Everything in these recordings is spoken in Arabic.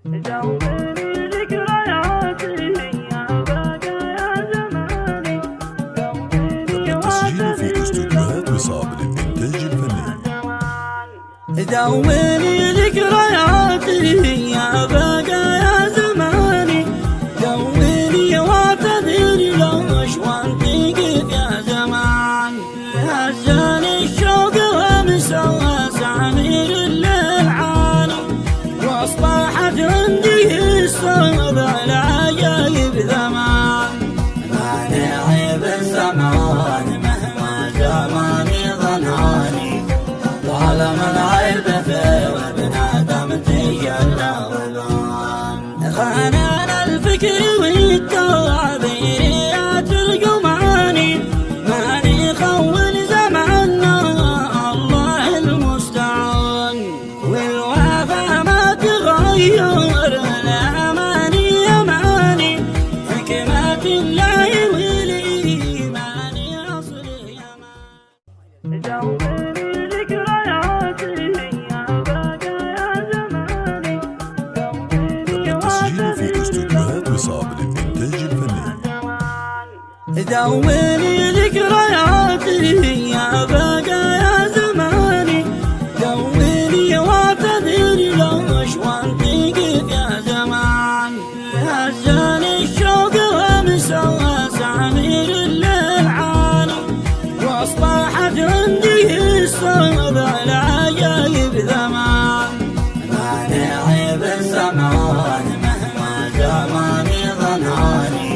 دوّني ذكرياتي يا بقايا زماني، دوّني التسجيل في استوديوهات وصاب للإنتاج الفني. دوّني ذكرياتي يا بقايا زماني، دوّني واعتذر لو شوانتي كيف يا زمان، هزاني الشوق ومسوى سعمير الليل عاني، واصبحت عندي الصوب العجايب زمان، ماني عيب الزمان مهما زماني ظناني، ظلم العيب فيه وابن آدم تجلى والبان، خانان الفكر والتوابير يا ترجماني، ماني خون زماننا الله المستعان، والوفا ما تغير الأماني أماني، حكمة الله والإيمان أصل يمان. دوّني ذكرياتي يا بقايا زماني، دوّني التسجيل في استوديوهات وصاب للإنتاج الفني. دوّني ذكرياتي يا بقايا زماني، دوّني واعتذر لو شوانتي كيف يا زمان، هزاني الشوق ومسوى سعمير الليل عاني، واصبحت عندي الصوب العجايب زمان، ماني عيب الزمان مهما زماني ظناني،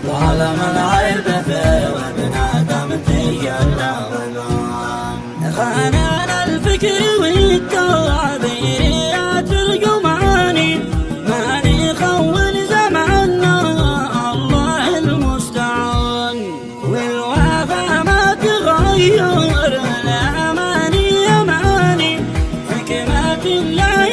ظلم العيب فيه وابن آدم تجلى والبان، خانان الفكر والتوابير يا ترجماني، ماني خون زماننا الله المستعان، والوفا ما تغير الأماني أماني، حكمة الله